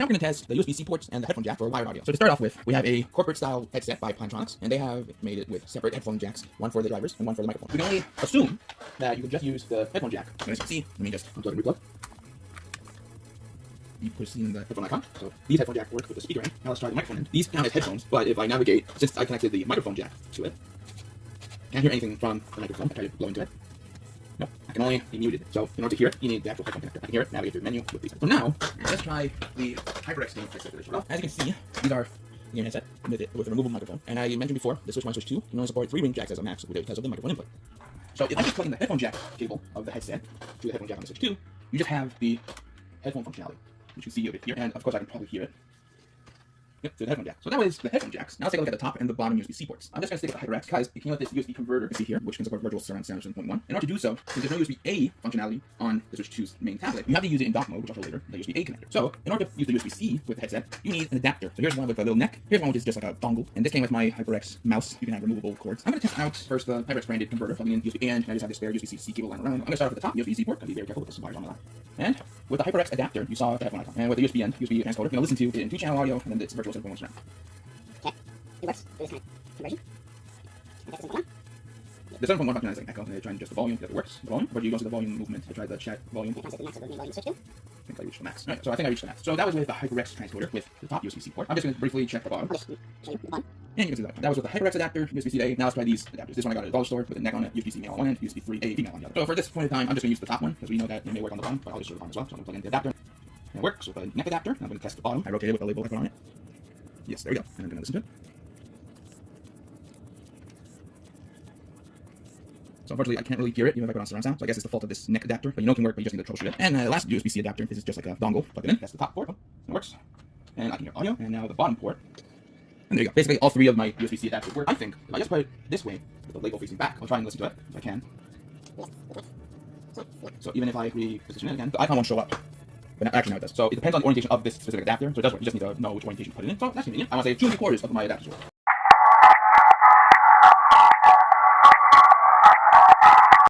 Now we're going to test the USB-C ports and the headphone jack for wired audio. So to start off with, we have a corporate-style headset by Plantronics, and they have made it with separate headphone jacks, one for the drivers and one for the microphone. We can only assume that you can just use the headphone jack. As you can see, let me just unplug and replug. You push in the headphone icon. So these headphone jacks work with the speaker end. Now let's try the microphone end. These count as headphones, but if I navigate, since I connected the microphone jack to it, can't hear anything from the microphone. I try to blow into it. No, I can only be muted. So in order to hear it, you need the actual headphone connector. I can hear it, navigate through the menu with these. So now, let's try the HyperX game headset. As you can see, these are the game headset with a removable microphone. And I mentioned before, the Switch 1 Switch 2 can only support 3 ring jacks as a max because of the microphone input. So if I just plug in the headphone jack cable of the headset to the headphone jack on the Switch 2, you just have the headphone functionality, which you see over here. And of course, I can probably hear it. Yep, through the headphone jack. So that was the headphone jacks. Now let's take a look at the top and the bottom USB-C ports. I'm just going to stick with the HyperX because it came with this USB converter you see here, which can support virtual surround sound 7.1. In order to do so, since there's no USB-A functionality on the Switch 2's main tablet, you have to use it in dock mode, which I'll show later, the USB-A connector. So in order to use the USB-C with the headset, you need an adapter. So here's one with a little neck. Here's one which is just like a dongle. And this came with my HyperX mouse. You can have removable cords. I'm going to test out first the HyperX branded converter, plugging in USB-A, and I just have this spare USB-C cable lying around. I'm going to start off with the top USB-C port. I'll be very careful with this wires on the line. And with the HyperX adapter, you saw the headphone icon. And with the USB end, USB transcoder, you're going to listen to it in 2-channel audio, and then it's virtual 7.1 surround. Okay, it works for this kind of conversion. Okay, so the 7.1 function is like echo, and I try and adjust the volume, that works, the volume, but you go to the volume movement, I tried the chat volume. I the max of the volume switch to. I think I reached the max. Alright, so I think I reached the max. So that was with the HyperX transcoder with the top USB-C port. I'm just going to briefly check the bottom. I'll just show you the bottom. And you can see that. That was with the HyperX adapter, USB-C-A. Now let's try these adapters. This one I got at a dollar store with a neck on it, USB-C male on one end, USB-3A female on the other. So for this point in time, I'm just going to use the top one, because we know that it may work on the bottom, but I'll just show the bottom as well. So I'm going to plug in the adapter. And it works with a neck adapter. Now I'm going to test the bottom. I rotated with a label I put on it. Yes, there we go. And I'm going to listen to it. So unfortunately, I can't really hear it, even if I put on surround sound. So I guess it's the fault of this neck adapter, but you know it can work, but you just need to troubleshoot it. And the last USB-C adapter, this is just like a dongle. Plug it in. That's the top port. It works. And I can hear audio. And now the bottom port. And there you go. Basically, all 3 of my USB-C adapters work. I think if I just put it this way, with the label facing back, I'll try and listen to it if I can. So even if I reposition it again, the icon won't show up. But actually, now it does. So it depends on the orientation of this specific adapter. So it does work. You just need to know which orientation to put it in. So that's convenient. I want to say 2 3/4 of my adapters work.